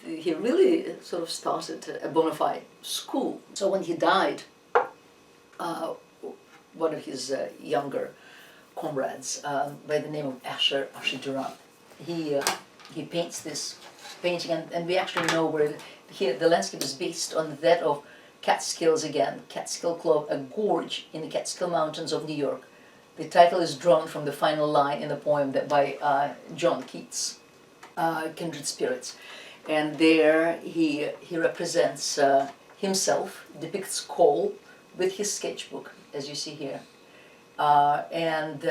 He really sort of started a bona fide school. So when he died, one of his younger comrades by the name of Asher Durant, he paints this painting, and we actually know where here the landscape is based on that of Catskills again, Catskill Club, a gorge in the Catskill Mountains of New York. The title is drawn from the final line in the poem that by John Keats, Kindred Spirits. And there he represents himself, depicts Cole with his sketchbook, as you see here, and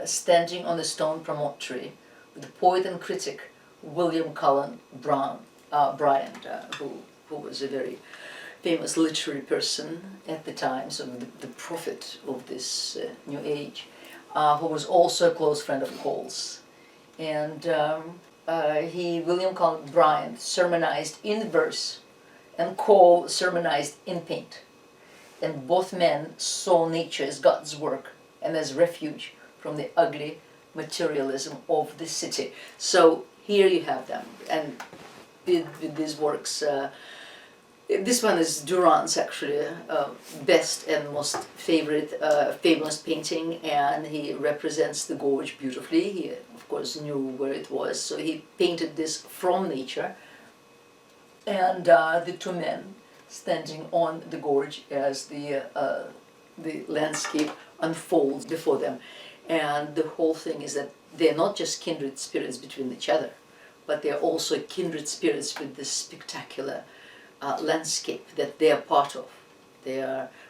standing on the stone promontory with the poet and critic William Cullen Bryant, who was a very famous literary person at the time, so the prophet of this new age, who was also a close friend of Cole's. And William Cullen Bryant sermonized in verse, and Cole sermonized in paint. And both men saw nature as God's work and as refuge from the ugly materialism of the city. So here you have them, and with these works, this one is Durant's actually best and most favorite famous painting, and he represents the gorge beautifully. He of course knew where it was, so he painted this from nature, and the two men standing on the gorge as the landscape unfolds before them. And the whole thing is that they're not just kindred spirits between each other, but they're also kindred spirits with this spectacular landscape that they are part of.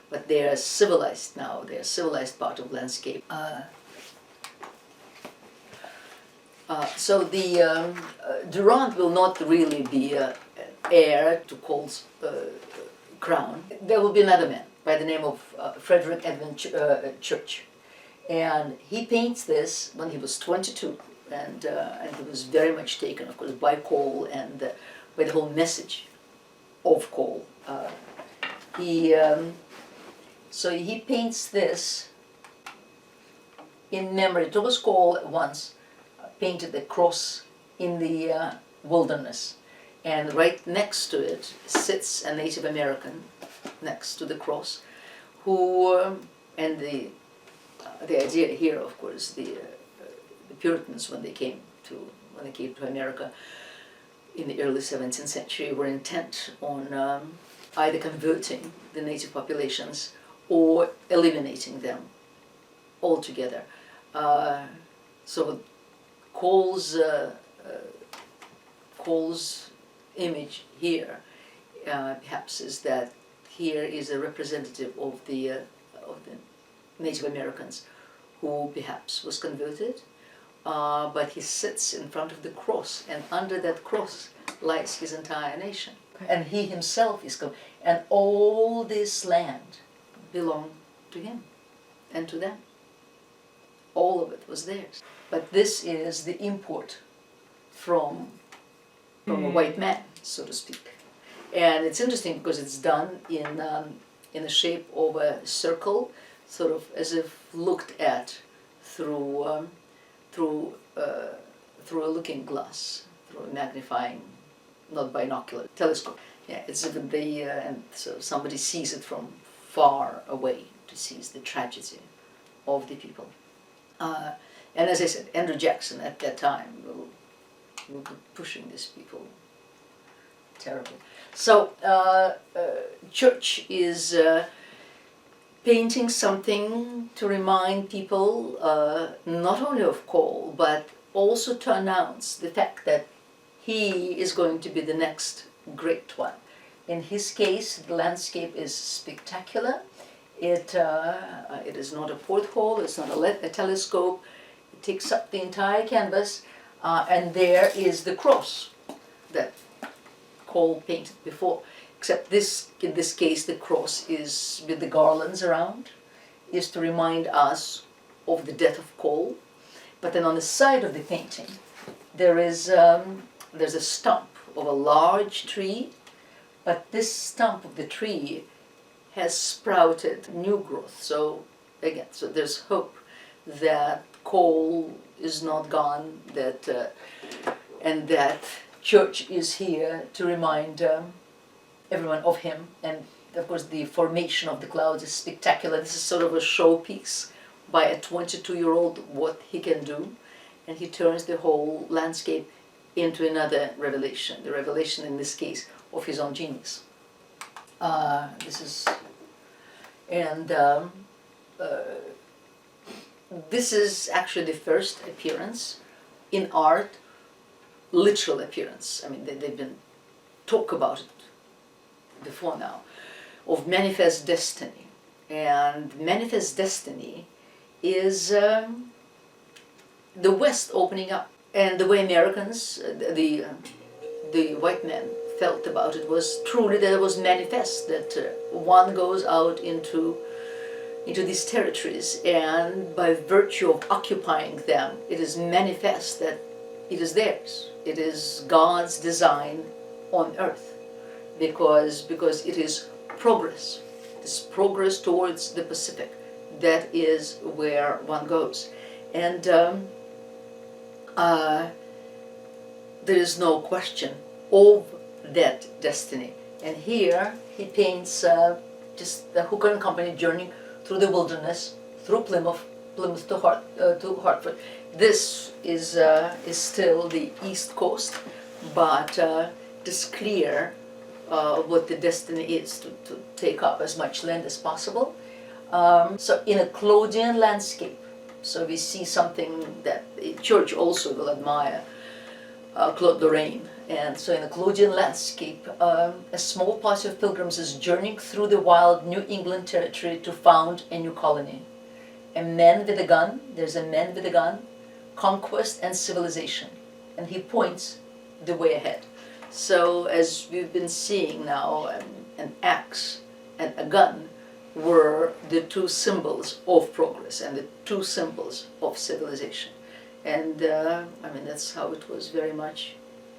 But they are civilized now. They are civilized part of landscape. So the Durant will not really be heir to Cole's crown. There will be another man by the name of Frederick Church, and he paints this when he was 22, and he was very much taken, of course, by Cole and by the whole message of Cole. So he paints this in memory. Thomas Cole once painted a cross in the wilderness, and right next to it sits a Native American next to the cross, who and the idea here, of course, the Puritans when they came to America in the early 17th century were intent on either converting the native populations or eliminating them altogether. So Cole's image here perhaps is that here is a representative of the Native Americans who perhaps was converted, but he sits in front of the cross, and under that cross lies his entire nation. And he himself is and all this land belonged to him and to them. All of it was theirs. But this is the import from a white man, so to speak. And it's interesting because it's done in the shape of a circle, sort of as if looked at through a looking glass, through a magnifying, not binocular, telescope. Yeah, it's as if and so somebody sees it from far away to see the tragedy of the people. And as I said, Andrew Jackson at that time will be pushing these people terribly. So Church is painting something to remind people not only of Cole, but also to announce the fact that he is going to be the next great one. In his case, the landscape is spectacular. It is not a porthole, it's not a telescope. It takes up the entire canvas, and there is the cross that Cole painted before. Except in this case, the cross is with the garlands around, is to remind us of the death of Cole. But then on the side of the painting, there's a stump of a large tree, but this stump of the tree has sprouted new growth. So again, so there's hope that Cole is not gone, and that Church is here to remind everyone of him, and of course the formation of the clouds is spectacular. This is sort of a showpiece by a 22-year-old what he can do, and he turns the whole landscape into another revelation, the revelation in this case of his own genius. This is actually the first appearance in art, literal appearance. I mean, they've been talk about it before now, of manifest destiny. And manifest destiny is the West opening up. And the way Americans, the white men, felt about it was truly that it was manifest, that one goes out into these territories, and by virtue of occupying them, it is manifest that it is theirs. It is God's design on earth, because it is progress. It's progress towards the Pacific. That is where one goes. And there is no question of that destiny. And here he paints just the Hooker and Company journeying through the wilderness, through Plymouth to Hartford. This is still the East Coast, but it is clear what the destiny is to take up as much land as possible. So in a Claudian landscape, so we see something that the Church also will admire, Claude Lorraine. And so in a Claudian landscape, a small party of pilgrims is journeying through the wild New England territory to found a new colony. A man with a gun, there's a man with a gun, conquest and civilization. And he points the way ahead. So as we've been seeing now, an axe and a gun were the two symbols of progress and the two symbols of civilization. And I mean, that's how it was very much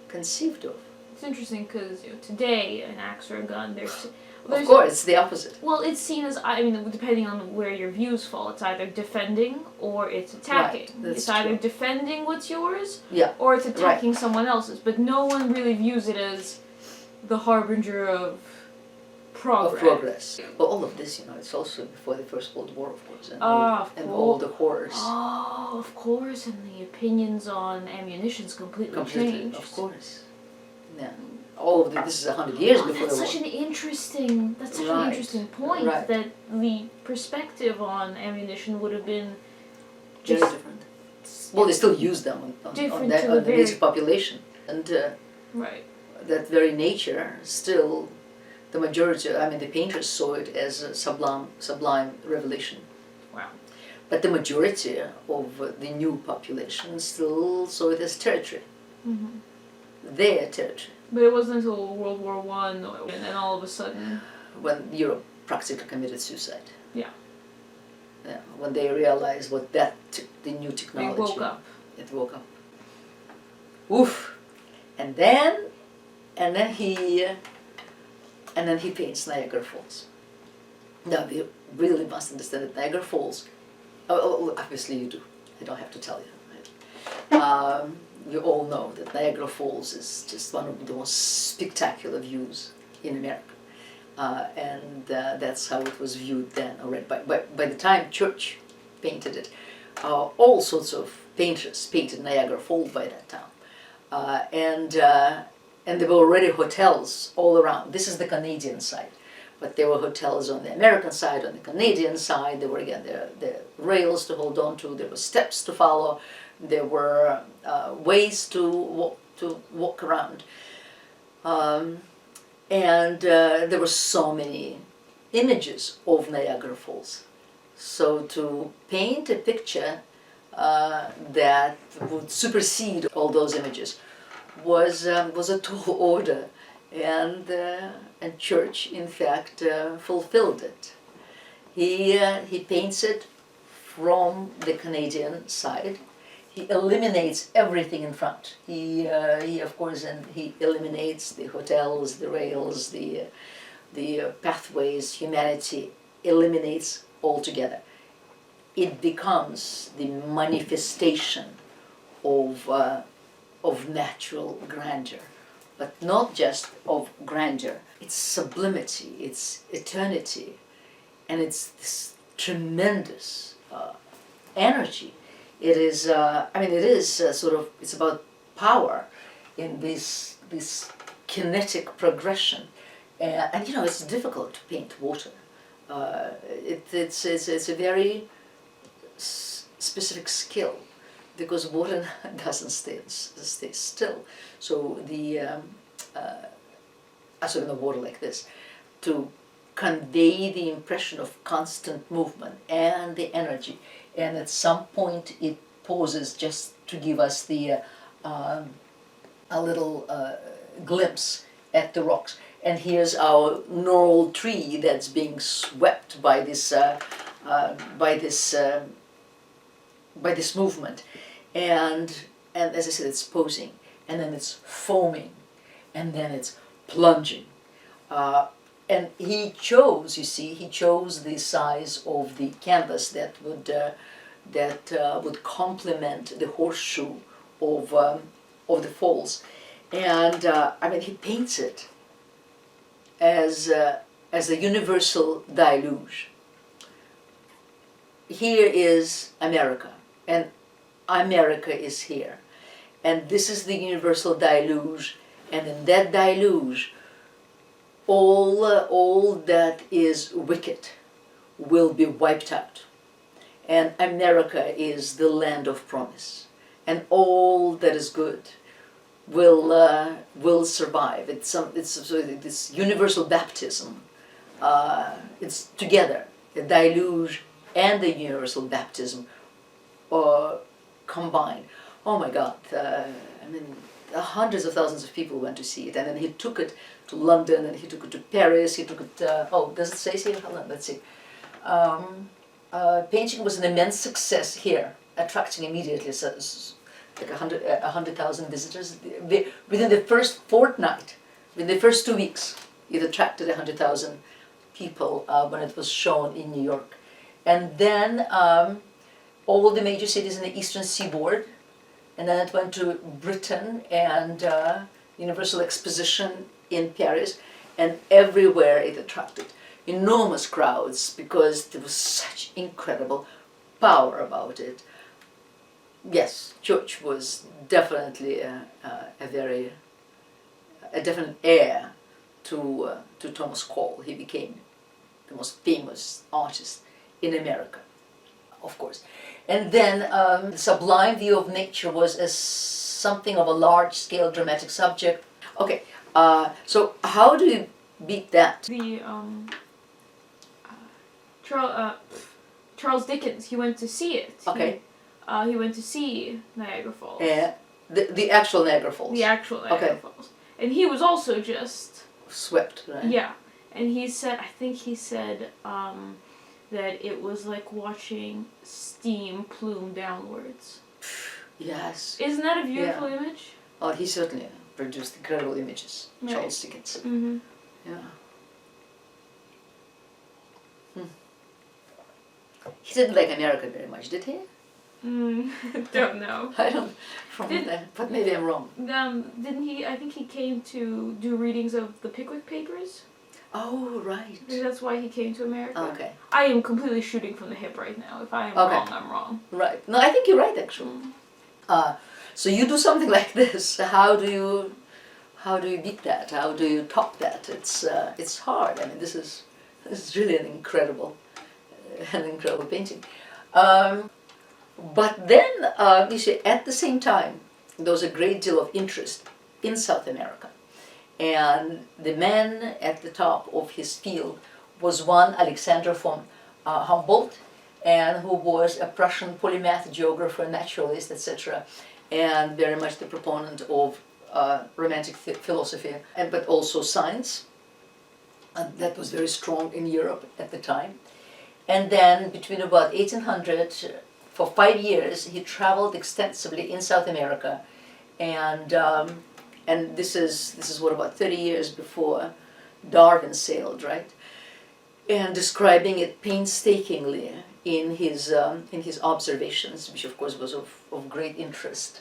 conceived of. It's interesting because today, an axe or a gun, there's of course, it's the opposite. Well, it's seen as, I mean, depending on where your views fall, it's either defending or it's attacking. Right, it's either defending what's yours, yeah, or it's attacking someone else's. But no one really views it as the harbinger of progress. Well, all of this, it's also before the First World War, of course, and all the horrors. Oh, of course, and the opinions on ammunition's completely changed. Of course. Yeah. All of this is 100 years before the war. That's such an interesting point, that the perspective on ammunition would have been just very different. Well, they still use them on the native population, and that very nature still. The majority, I mean, the painters saw it as a sublime revelation. Wow. But the majority of the new population still saw it as territory. Mm-hmm. Their territory. But it wasn't until World War I, and then all of a sudden... When Europe practically committed suicide. Yeah. Yeah. When they realized what the new technology... It woke up. It woke up. Oof! And then he paints Niagara Falls. Now, you really must understand that Niagara Falls, obviously you do, I don't have to tell you. Right? You all know that Niagara Falls is just one of the most spectacular views in America. And that's how it was viewed then already. By the time Church painted it, all sorts of painters painted Niagara Falls by that time. And there were already hotels all around. This is the Canadian side. But there were hotels on the American side, on the Canadian side. There were, again, the rails to hold on to. There were steps to follow. There were ways to walk around. And there were so many images of Niagara Falls. So to paint a picture that would supersede all those images was a tall order, and Church, in fact, fulfilled it. He paints it from the Canadian side. He eliminates everything in front. He of course, and he eliminates the hotels, the rails, the pathways. Humanity eliminates altogether. It becomes the manifestation of natural grandeur, but not just of grandeur. It's sublimity, it's eternity, and it's this tremendous energy. It is, it's about power in this kinetic progression. And it's difficult to paint water. It's a very specific skill, because water doesn't stay still. So in the water like this, to convey the impression of constant movement and the energy, and at some point it pauses just to give us a little glimpse at the rocks. And here's our gnarled tree that's being swept by this movement, and as I said, it's posing, and then it's foaming, and then it's plunging. And he chose the size of the canvas that would complement the horseshoe of the falls, and he paints it as a universal deluge. Here is America, and America is here, and this is the universal deluge, and in that deluge, all that is wicked will be wiped out, and America is the land of promise, and all that is good will survive. It's this universal baptism. It's together, the deluge and the universal baptism combined. Oh my God! Hundreds of thousands of people went to see it, and then he took it to London, and he took it to Paris. He took it. Does it say here? Hold on, let's see. Painting was an immense success here, attracting immediately like 100,000 visitors. Within the first fortnight, within the first 2 weeks, it attracted 100,000 people when it was shown in New York. And then all the major cities in the eastern seaboard, and then it went to Britain and Universal Exposition in Paris, and everywhere it attracted enormous crowds because there was such incredible power about it. Yes, Church was definitely a definite heir to Thomas Cole. He became the most famous artist in America, of course. And then the sublime view of nature was as something of a large-scale dramatic subject. Okay, so how do you beat that? The Charles Dickens, he went to see it. Okay. He went to see Niagara Falls. Yeah, the actual Niagara Falls. The actual Niagara Falls. And he was also just swept, right? Yeah. And he said, that it was like watching steam plume downwards. Yes. Isn't that a beautiful image? Oh, he certainly produced incredible images, right. Charles Dickens. Mm-hmm. Yeah. He didn't like America very much, did he? Don't know. I don't, but maybe I'm wrong. Didn't he? I think he came to do readings of the Pickwick Papers. Oh, right. Maybe that's why he came to America. Okay. I am completely shooting from the hip right now. If I am wrong, I'm wrong. Right. No, I think you're right, actually. So you do something like this. How do you beat that? How do you top that? It's hard. I mean, this is really an incredible painting. But then, you see, at the same time, there was a great deal of interest in South America. And the man at the top of his field was one Alexander von Humboldt, and who was a Prussian polymath, geographer, naturalist, etc., and very much the proponent of Romantic philosophy, but also science. And that was very strong in Europe at the time. And then between about 1800, for 5 years, he traveled extensively in South America, and this is what, about 30 years before Darwin sailed, right? And describing it painstakingly in his observations, which of course was of great interest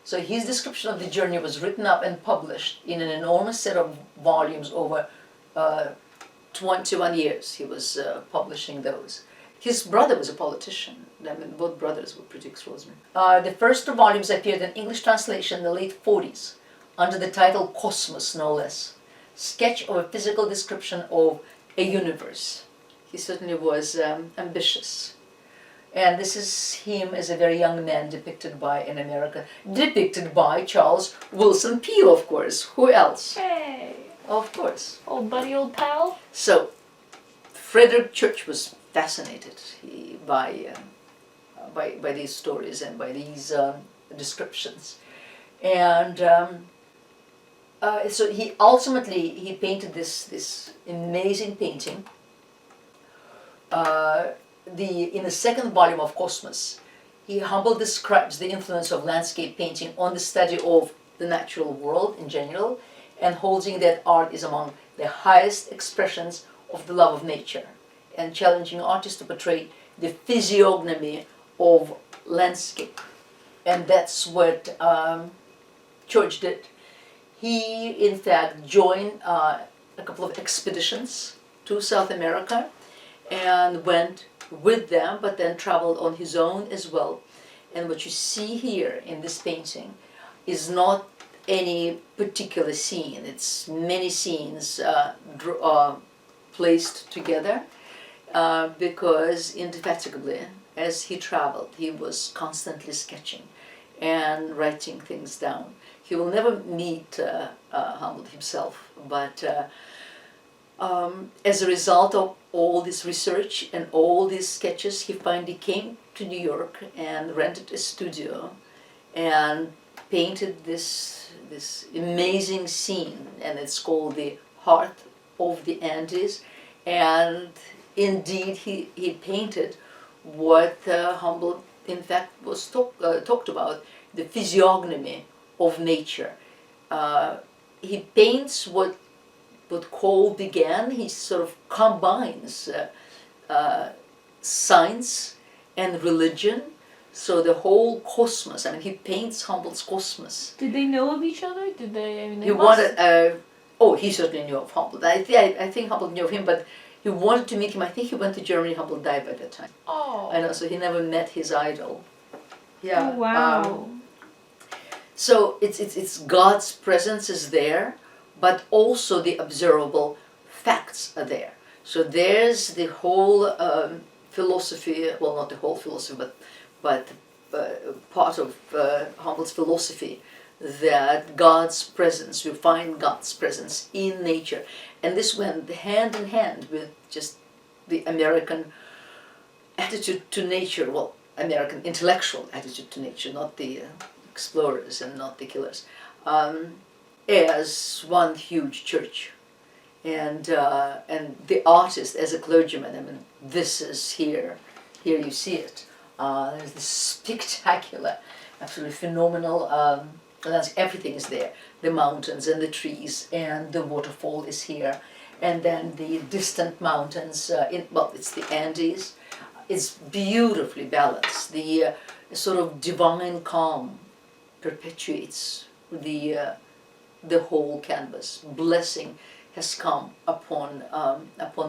So his description of the journey was written up and published in an enormous set of volumes over 21 years. He was publishing those. His brother was a politician. I mean, both brothers were pretty extraordinary. The first two volumes appeared in English translation in the late 40s under the title Cosmos, no less. Sketch of a physical description of a universe. He certainly was ambitious. And this is him as a very young man depicted by an American, depicted by Charles Willson Peale, of course. Who else? Hey! Of course. Old buddy, old pal? So, Frederick Church was fascinated by these stories and by these descriptions. And so he ultimately painted this amazing painting. In the second volume of Cosmos, he humbly describes the influence of landscape painting on the study of the natural world in general, and holding that art is among the highest expressions of the love of nature, and challenging artists to portray the physiognomy of landscape. And that's what Church did. He, in fact, joined a couple of expeditions to South America and went with them, but then traveled on his own as well. And what you see here in this painting is not any particular scene. It's many scenes placed together because indefatigably, as he traveled, he was constantly sketching and writing things down. He will never meet Humboldt himself, but as a result of all this research and all these sketches, he finally came to New York and rented a studio and painted this amazing scene, and it's called the Heart of the Andes. And indeed, he painted what Humboldt, in fact, was talked about, the physiognomy of nature. He paints what Cole began. He sort of combines science and religion. So the whole cosmos, I mean, he paints Humboldt's cosmos. Did they know of each other? Did they? I mean, He wanted, he certainly knew of Humboldt. I think Humboldt knew of him, but he wanted to meet him. I think he went to Germany. Humboldt died by that time. Oh. I know, so he never met his idol. Yeah. Oh, wow. So it's God's presence is there, but also the observable facts are there. So there's the whole philosophy, well, not the whole philosophy, but part of Humboldt's philosophy, that God's presence, you find God's presence in nature. And this went hand in hand with just the American attitude to nature, well, American intellectual attitude to nature, not the explorers and not the killers, as one huge church. And the artist as a clergyman, I mean, this is here you see it. There's this spectacular, absolutely phenomenal everything is there. The mountains and the trees and the waterfall is here. And then the distant mountains, it's the Andes. It's beautifully balanced. The sort of divine calm perpetuates the whole canvas. Blessing has come upon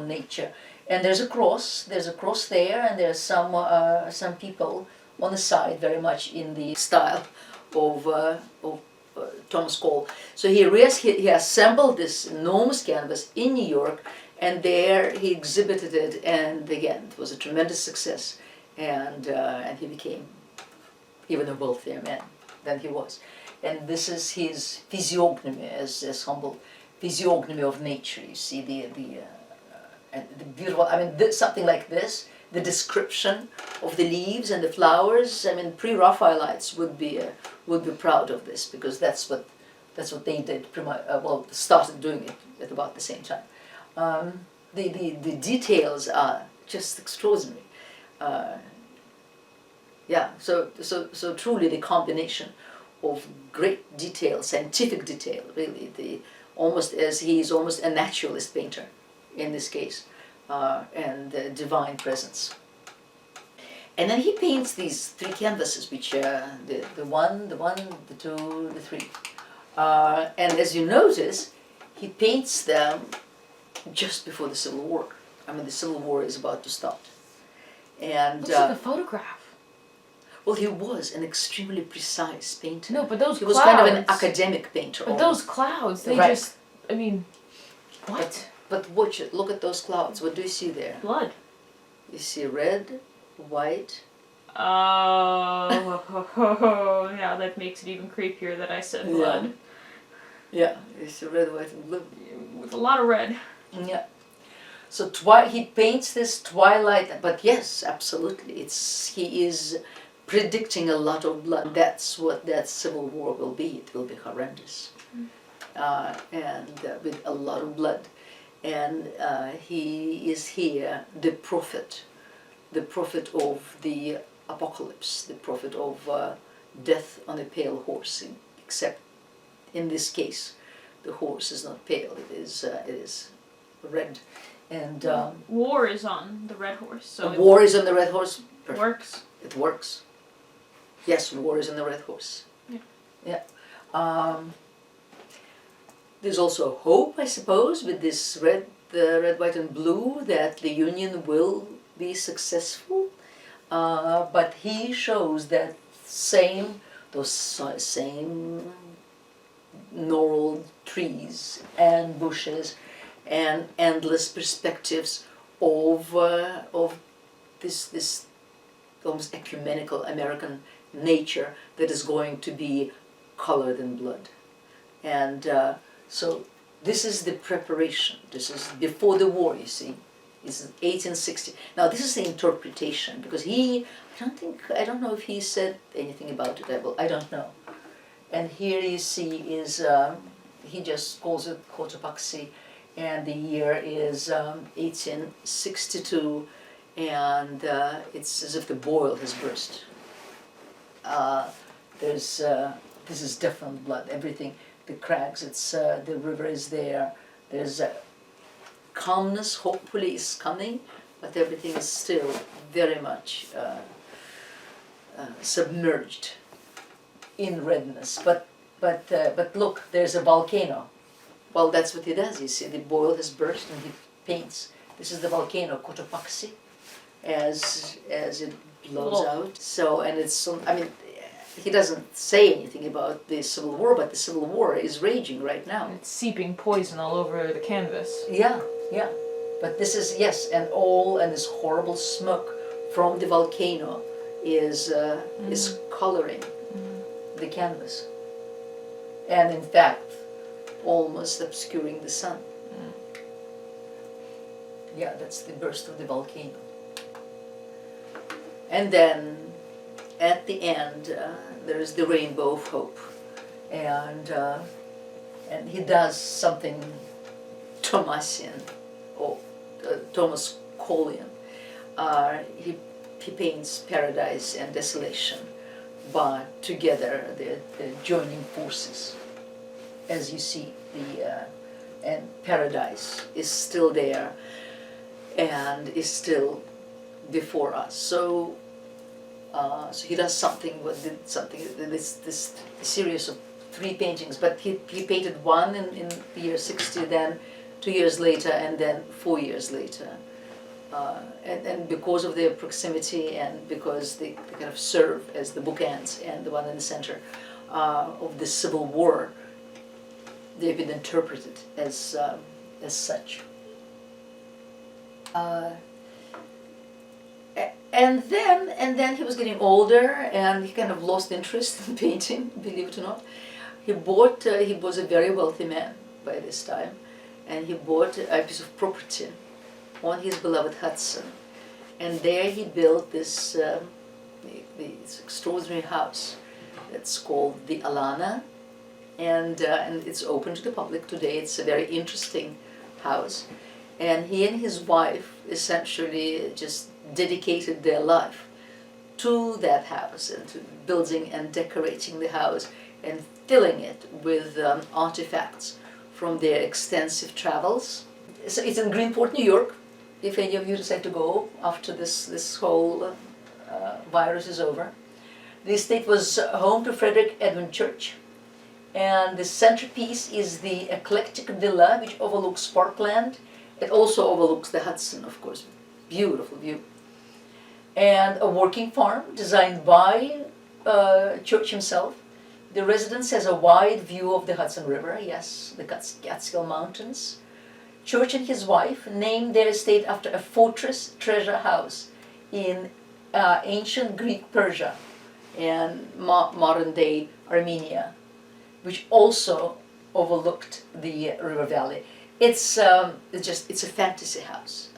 nature. And there's a cross there, and there's some people on the side, very much in the style of Thomas Cole. So he assembled this enormous canvas in New York, and there he exhibited it, and again, it was a tremendous success, and he became even a wealthier man than he was. And this is his physiognomy, as Humboldt, physiognomy of nature. You see the beautiful, I mean, something like this, the description of the leaves and the flowers. I mean, pre-Raphaelites would be proud of this, because that's what they did. Started doing it at about the same time. The details are just extraordinary. So truly the combination of great detail, scientific detail, really, he's almost a naturalist painter in this case, and divine presence. And then he paints these 3 canvases, which the one, the 2, the 3. And as you notice, he paints them just before the Civil War. I mean, the Civil War is about to start. And looks like a photograph. well, he was an extremely precise painter. No, but those He clouds. was kind of an academic painter. But almost. those clouds, they Right. just. I mean, what? But watch it. Look at those clouds. What do you see there? Blood. You see red, white. Oh, yeah, that makes it even creepier that I said blood. Yeah, you see red, white, and blue. With a lot of red. Yeah. So he paints this twilight, but yes, absolutely, he is predicting a lot of blood. That's what that Civil War will be. It will be horrendous, and with a lot of blood. And he is here, the prophet of the apocalypse, the prophet of death on a pale horse. Except in this case, the horse is not pale; it is red. And war is on the red horse, so war is on the red horse. It works. It works. Yes, war is on the red horse. Yeah. Yeah. There's also hope, I suppose, with this red, white, and blue, that the Union will be successful. But he shows that those same gnarled trees and bushes and endless perspectives of this almost ecumenical American nature that is going to be colored in blood. And so this is the preparation. This is before the war, you see. It's 1860. Now this is the interpretation, because I don't know if he said anything about it. I don't know. And here you see is, he just calls it Cotopaxi, and the year is 1862, and it's as if the boil has burst. This is different blood, everything, the crags, the river is there, there's calmness, hopefully is coming, but everything is still very much submerged in redness. But look, there's a volcano. Well, that's what he does. You see, the boil has burst, and he paints. This is the volcano Cotopaxi, as it blows out. So, and it's, I mean, he doesn't say anything about the Civil War, but the Civil War is raging right now. It's seeping poison all over the canvas. Yeah. But this is, yes, and this horrible smoke from the volcano is coloring the canvas, and in fact, almost obscuring the sun. Yeah, that's the burst of the volcano. And then, at the end, there is the rainbow of hope, and he does something Thomasian, or Thomas Collian. He paints paradise and desolation, but together they're joining forces. As you see, and paradise is still there and is still before us. So he does something this series of 3 paintings, but he painted one in the year 60, then 2 years later, and then 4 years later. And because of their proximity, and because they kind of serve as the bookends, and the one in the center of the Civil War, they've been interpreted as such. And then he was getting older, and he kind of lost interest in painting, believe it or not. He was a very wealthy man by this time, and he bought a piece of property on his beloved Hudson, and there he built this extraordinary house that's called the Alana, and it's open to the public today. It's a very interesting house, and he and his wife essentially just dedicated their life to that house, and to building and decorating the house and filling it with artifacts from their extensive travels. So it's in Greenport, New York, if any of you decide to go after this whole virus is over. The estate was home to Frederick Church, and the centerpiece is the eclectic villa which overlooks parkland. It also overlooks the Hudson, of course. Beautiful view. And a working farm designed by Church himself. The residence has a wide view of the Hudson River, yes, the Catskill Mountains. Church and his wife named their estate after a fortress treasure house in ancient Greek Persia and modern day Armenia, which also overlooked the river valley. It's a fantasy house,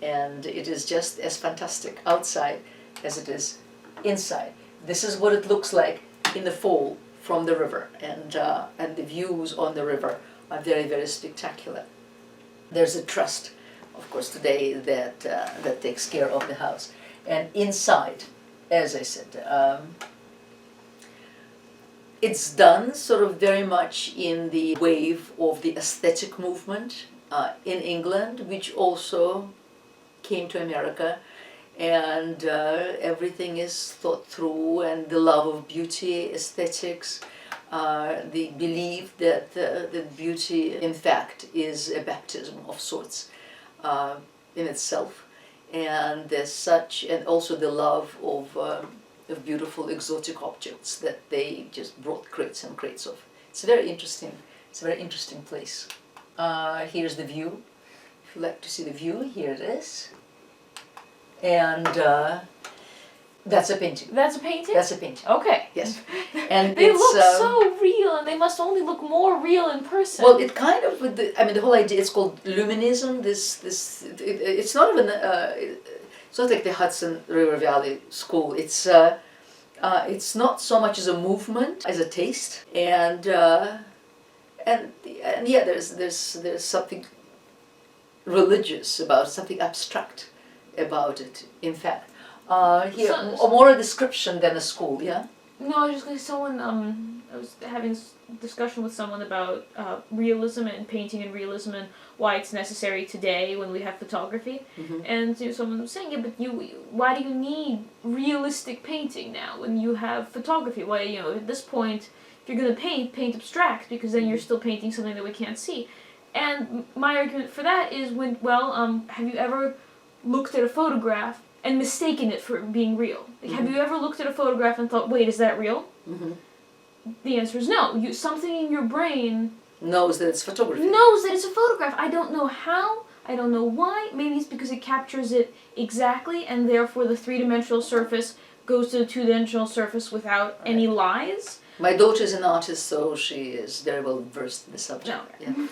and it is just as fantastic outside as it is inside. This is what it looks like in the fall from the river, and the views on the river are very, very spectacular. There's a trust, of course, today that takes care of the house, and inside, as I said, it's done sort of very much in the wave of the aesthetic movement in England, which also came to America, and everything is thought through, and the love of beauty, aesthetics, the belief that beauty in fact is a baptism of sorts in itself, and there's such, and also the love of beautiful exotic objects that they just brought crates and crates of. It's very interesting. It's a very interesting place. Here's the view. If you like to see the view, here it is. And that's a painting. That's a painting? That's a painting. Okay. Yes. And they it's, look so real, and they must only look more real in person. well, it kind of, the whole idea, it's called Luminism. It's not even, it's not like the Hudson River Valley School. It's not so much as a movement as a taste, and yeah, there's something religious about, something abstract about it. In fact, here more a description than a school. Yeah. No, I was just going to say I was having a discussion with someone about realism and painting and realism and why it's necessary today when we have photography. Mm-hmm. And someone was saying, yeah, but why do you need realistic painting now when you have photography? Why, at this point, if you're going to paint abstract, because then you're still painting something that we can't see. And my argument for that is have you ever looked at a photograph and mistaken it for being real? Like, have you ever looked at a photograph and thought, wait, is that real? Mm-hmm. The answer is no. Something in your brain knows that it's photography. Knows that it's a photograph. I don't know how. I don't know why. Maybe it's because it captures it exactly, and therefore the three-dimensional surface goes to the two-dimensional surface without any lies. My daughter is an artist, so she is very well versed in the subject. No. Yeah.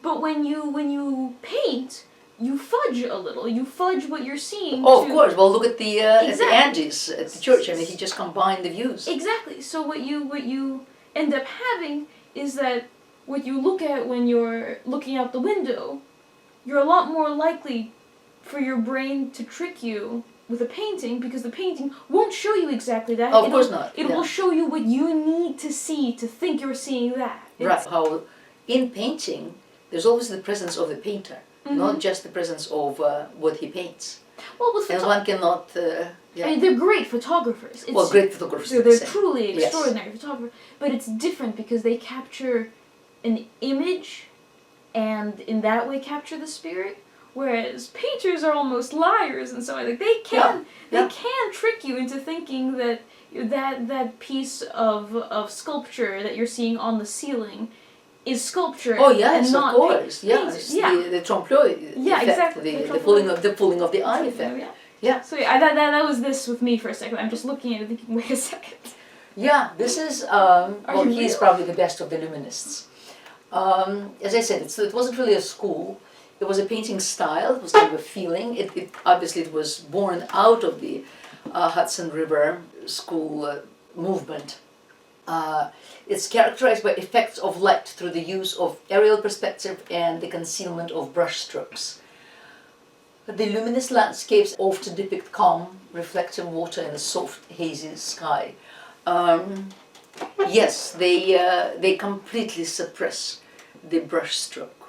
But when you paint, you fudge a little. You fudge what you're seeing. Oh, of course. Well, look at the Exactly. Andes at the church. I mean, he just combined the views. Exactly. So what you end up having is that what you look at when you're looking out the window, you're a lot more likely for your brain to trick you with a painting, because the painting won't show you exactly that. Oh, of course not. It will show you what you need to see to think you're seeing that. Right. How in painting, there's always the presence of the painter, not just the presence of what he paints. Well, with and one cannot. I mean, they're great photographers. Great photographers. They're truly extraordinary photographers. But it's different because they capture an image, and in that way capture the spirit. Whereas painters are almost liars in some way. Like they can trick you into thinking that that piece of sculpture that you're seeing on the ceiling is sculpture. Oh yes, and not of course. Yes, yeah. The trompe-l'oeil effect, exactly. The pulling of the eye effect. Yeah. So that was this with me for a second. I'm just looking at it thinking, wait a second. Yeah, this is he's probably the best of the Luminists. As I said, it wasn't really a school. It was a painting style. It was kind of a feeling. It obviously it was born out of the Hudson River School movement. It's characterized by effects of light through the use of aerial perspective and the concealment of brushstrokes. The luminous landscapes often depict calm, reflective water in a soft, hazy sky. Yes, they completely suppress the brushstroke.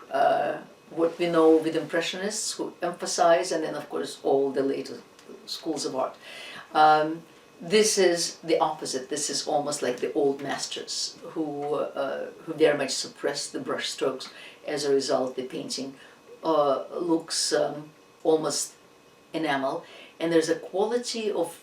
What we know with Impressionists, who emphasize, and then of course all the later schools of art. This is the opposite. This is almost like the old masters who very much suppress the brush strokes. As a result, the painting looks almost enamel, and there's a quality of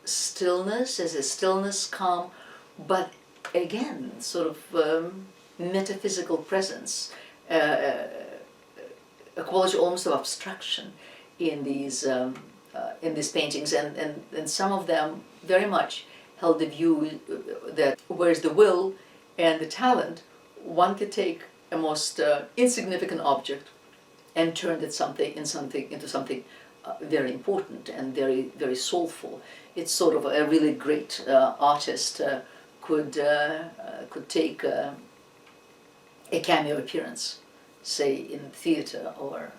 stillness, there's a stillness, calm, but again, sort of metaphysical presence, a quality almost of abstraction in these paintings, and some of them very much held the view that where's the will and the talent, one could take a most insignificant object and turn it into something very important and very, very soulful. It's sort of a really great artist could take a cameo appearance, say in theater or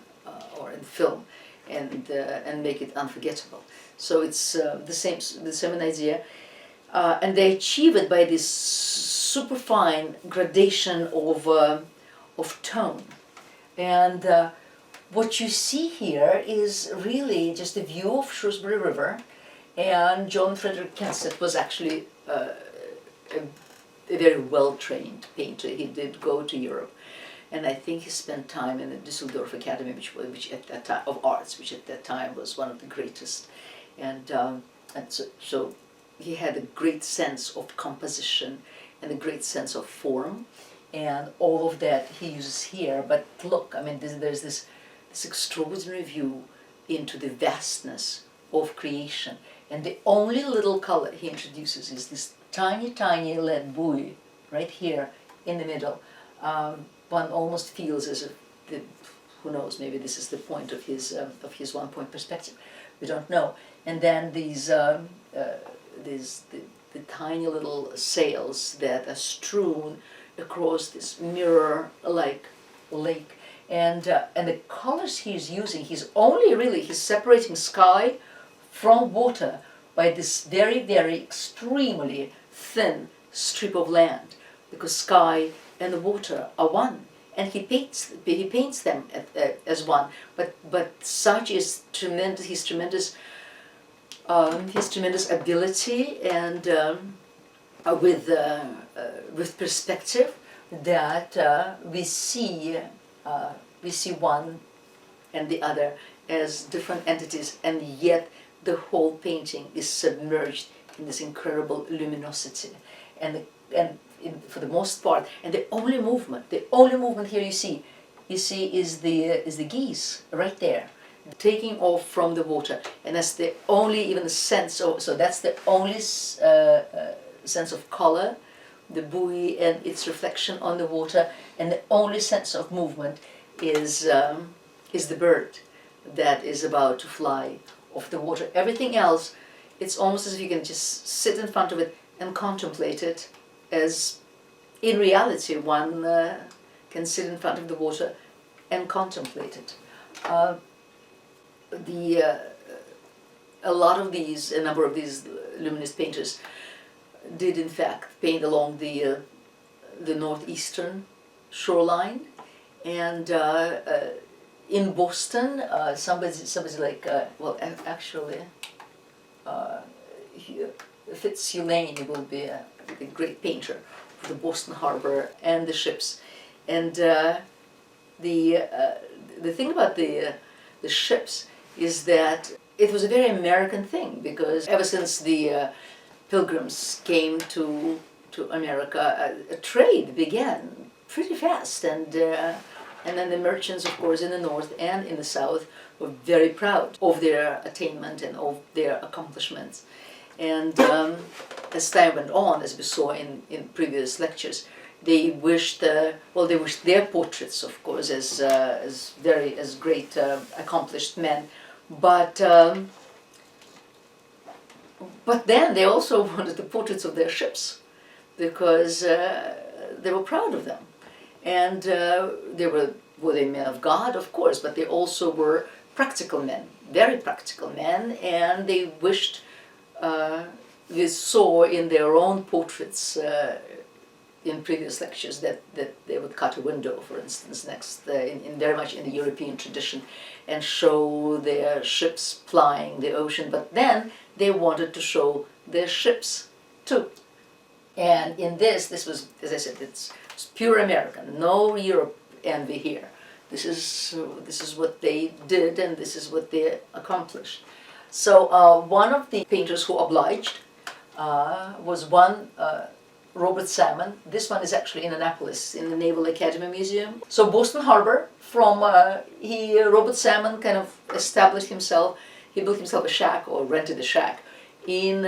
in film, and make it unforgettable. So it's the same idea, and they achieve it by this superfine gradation of tone. And what you see here is really just a view of Shrewsbury River, and John Frederick Kensett was actually a very well-trained painter. He did go to Europe, and I think he spent time in the Düsseldorf Academy, which at that time of arts, which at that time was one of the greatest, and so he had a great sense of composition and a great sense of form, and all of that he uses here. But look, I mean, there's this extraordinary view into the vastness of creation, and the only little color he introduces is this tiny lead buoy right here in the middle. One almost feels as if, who knows, maybe this is the point of his one-point perspective. We don't know. And then the tiny little sails that are strewn across this mirror-like lake. And the colors he's using, he's separating sky from water by this very, very extremely thin strip of land, because sky and the water are one, and he paints them as one. But such is his tremendous ability, and with perspective, that we see one and the other as different entities, and yet the whole painting is submerged in this incredible luminosity, and for the most part, and the only movement here you see is the geese right there, taking off from the water, and that's the only even sense of, so that's the only sense of color, the buoy and its reflection on the water, and the only sense of movement is the bird that is about to fly off the water. Everything else, it's almost as if you can just sit in front of it and contemplate it, as in reality one can sit in front of the water and contemplate it. A number of these Luminist painters did in fact paint along the northeastern shoreline, and in Boston, somebody like Fitz Hugh Lane will be a great painter of the Boston Harbor and the ships. And the thing about the ships is that it was a very American thing, because ever since the pilgrims came to America, a trade began pretty fast, and then the merchants, of course, in the north and in the south were very proud of their attainment and of their accomplishments. And as time went on, as we saw in previous lectures, they wished their portraits, of course, as great accomplished men, but then they also wanted the portraits of their ships, because they were proud of them, and they were they men of God, of course, but they also were practical men, very practical men, and they wished, they saw in their own portraits in previous lectures that they would cut a window, for instance, next in very much in the European tradition, and show their ships plying the ocean. But then they wanted to show their ships too. And in this was, as I said, it's pure American, no Europe envy here. This is what they did, and this is what they accomplished. So one of the painters who obliged was one Robert Salmon. This one is actually in Annapolis, in the Naval Academy Museum. So Boston Harbor, from Robert Salmon kind of established himself. He built himself a shack, or rented a shack, in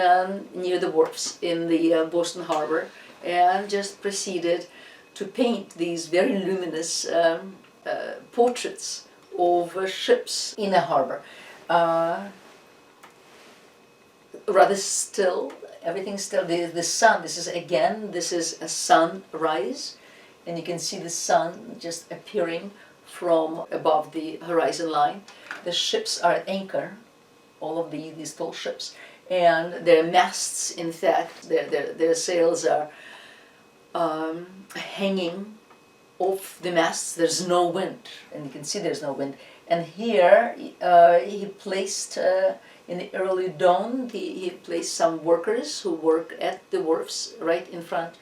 near the wharfs in the Boston Harbor, and just proceeded to paint these very luminous portraits of ships in the harbor. Rather still, everything's still. The sun, this is a sunrise, and you can see the sun just appearing from above the horizon line. The ships are at anchor, all of these tall ships, and their masts, in fact, their sails are hanging off the masts. There's no wind, and you can see there's no wind. And here he placed, in the early dawn, he placed some workers who work at the wharfs right in front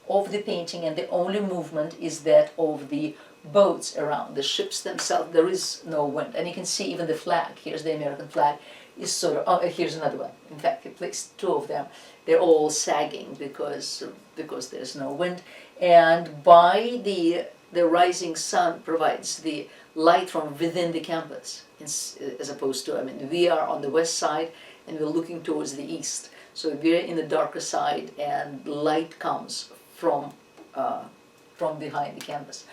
of the painting, and the only movement is that of the boats around. The ships themselves, there is no wind. And you can see even the flag, here's the American flag, is sort of, here's another one. In fact, he placed two of them. They're all sagging because there's no wind. And by the rising sun provides the light from within the campus, as opposed to, we are on the west side and we're looking towards the east. So we're in the darker side, and light comes from behind the campus.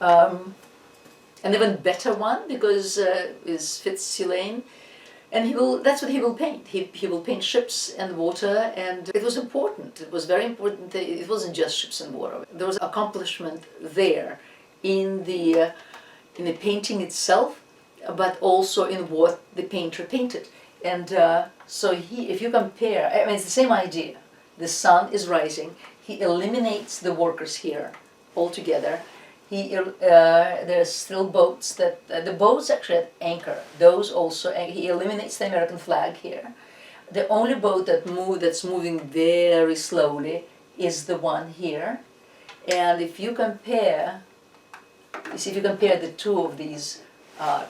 An even better one, because is Fitz Hugh Lane, and that's what he will paint. He will paint ships and water, and it was important. It was very important. It wasn't just ships and water. There was accomplishment there in the painting itself, but also in what the painter painted. And so if you compare, it's the same idea. The sun is rising. He eliminates the workers here altogether. There's still boats the boats actually at anchor. Those also, he eliminates the American flag here. The only boat that's moving very slowly is the one here. And if you compare the two of these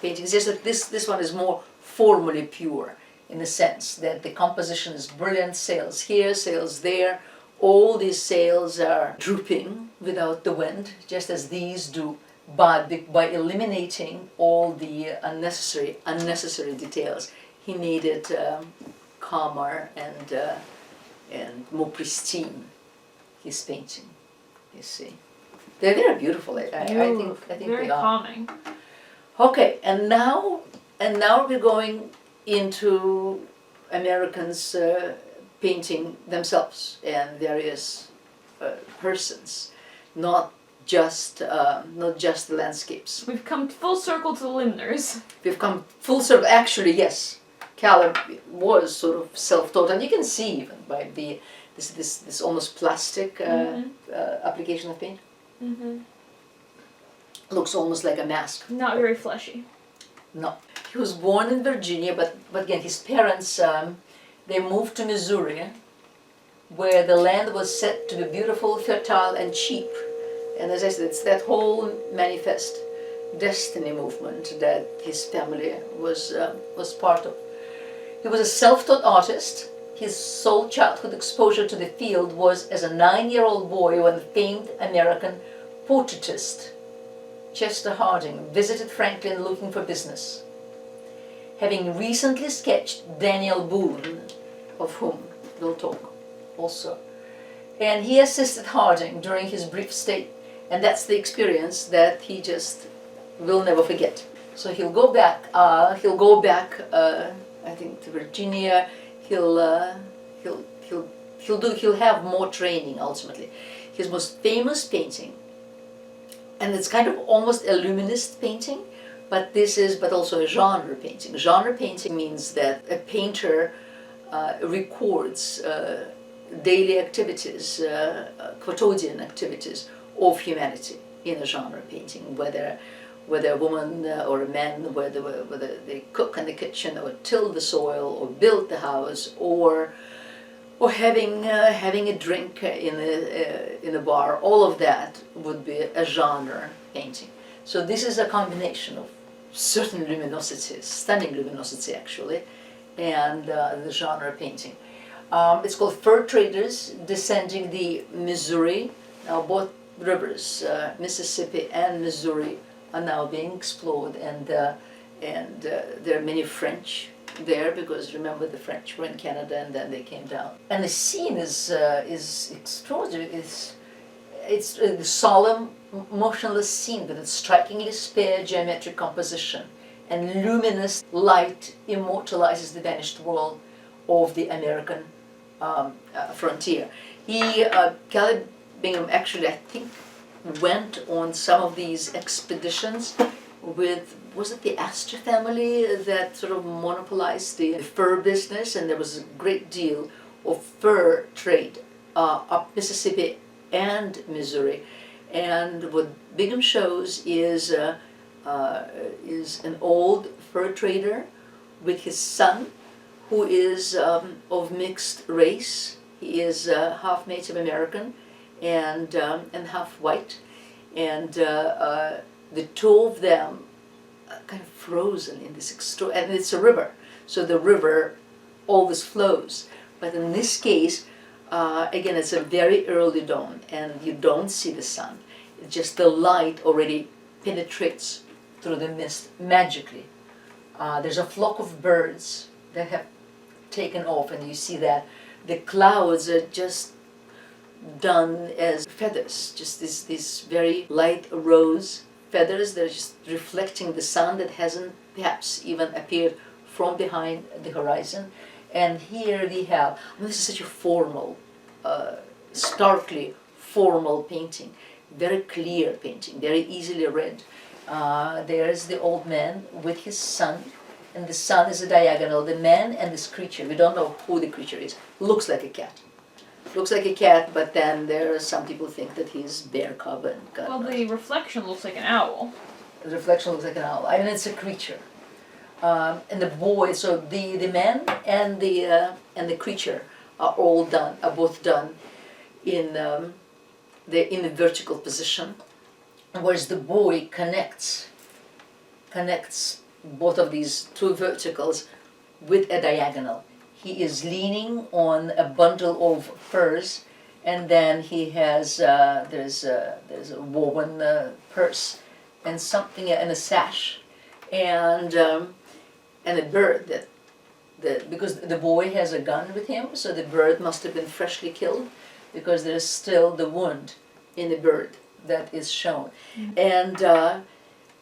paintings, just that this one is more formally pure, in the sense that the composition is brilliant. Sails here, sails there. All these sails are drooping without the wind, just as these do, but by eliminating all the unnecessary details, he made it calmer and more pristine, his painting, you see. They're very beautiful. I think very they are. calming. Okay, and now we're going into Americans painting themselves and various persons, not just the landscapes. We've come full circle to the Luminists. We've come full circle. Actually, yes, Caleb was sort of self-taught, and you can see even by this almost plastic application of paint. Mm-hmm. Looks almost like a mask. Not very fleshy. No. He was born in Virginia, but again, his parents, they moved to Missouri, where the land was said to be beautiful, fertile, and cheap. And as I said, it's that whole manifest destiny movement that his family was part of. He was a self-taught artist. His sole childhood exposure to the field was as a 9-year-old boy when the famed American portraitist Chester Harding visited Franklin looking for business. Having recently sketched Daniel Boone, of whom we'll talk also. And he assisted Harding during his brief stay, and that's the experience that he just will never forget. So he'll go back, I think, to Virginia. He'll have more training ultimately. His most famous painting, and it's kind of almost a luminist painting, but also a genre painting. Genre painting means that a painter records daily activities, quotidian activities of humanity in a genre painting, whether a woman or a man, whether they cook in the kitchen or till the soil or build the house or having a drink in a bar, all of that would be a genre painting. So this is a combination of certain luminosity, stunning luminosity actually, and the genre painting. It's called Fur Traders Descending the Missouri. Now both rivers, Mississippi and Missouri, are now being explored, and there are many French there, because remember the French were in Canada and then they came down. And the scene is extraordinary. It's a solemn, motionless scene with a strikingly spare geometric composition, and luminous light immortalizes the vanished world of the American frontier. Caleb Bingham actually, I think, went on some of these expeditions with, was it the Astor family that sort of monopolized the fur business, and there was a great deal of fur trade up Mississippi and Missouri. And what Bingham shows is an old fur trader with his son, who is of mixed race. He is half Native American and half white, and the two of them are kind of frozen in this and it's a river, so the river always flows. But in this case, again, it's a very early dawn, and you don't see the sun. It's just the light already penetrates through the mist magically. There's a flock of birds that have taken off, and you see that the clouds are just done as feathers, just these very light rose feathers that are just reflecting the sun that hasn't perhaps even appeared from behind the horizon. And here we have, this is such a formal, starkly formal painting, very clear painting, very easily read. There's the old man with his son, and the son is a diagonal. The man and this creature, we don't know who the creature is, looks like a cat. Looks like a cat, but then there are some people think that he's bear cub and God Well, knows. the reflection looks like an owl. The reflection looks like an owl. I mean, it's a creature. And the boy, so the man and the creature are all done, are both done in the vertical position, whereas the boy connects both of these two verticals with a diagonal. He is leaning on a bundle of furs, and then he has there's a woven purse and something, and a sash, and a bird because the boy has a gun with him, so the bird must have been freshly killed, because there is still the wound in the bird that is shown. And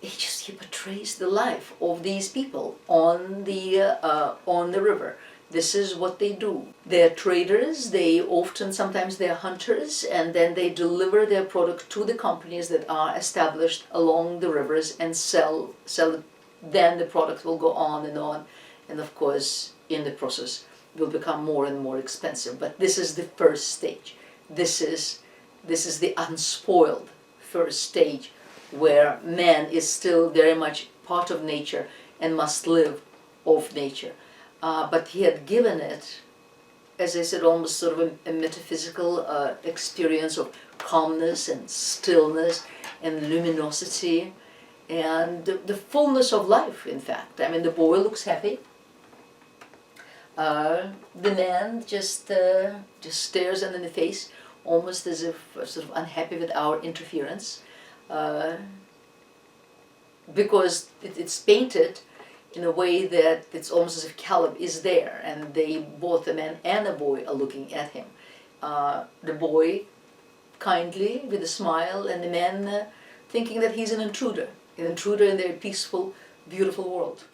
he portrays the life of these people on the river. This is what they do. They're traders. Sometimes they're hunters, and then they deliver their product to the companies that are established along the rivers and sell it. Then the product will go on, and of course, in the process, will become more and more expensive. But this is the first stage. This is the unspoiled first stage, where man is still very much part of nature and must live of nature. But he had given it, as I said, almost sort of a metaphysical experience of calmness and stillness and luminosity and the fullness of life, in fact. I mean, the boy looks happy. The man just stares them in the face, almost as if sort of unhappy with our interference, because it's painted in a way that it's almost as if Caleb is there, and both the man and the boy are looking at him. The boy kindly with a smile, and the man thinking that he's an intruder in their peaceful, beautiful world.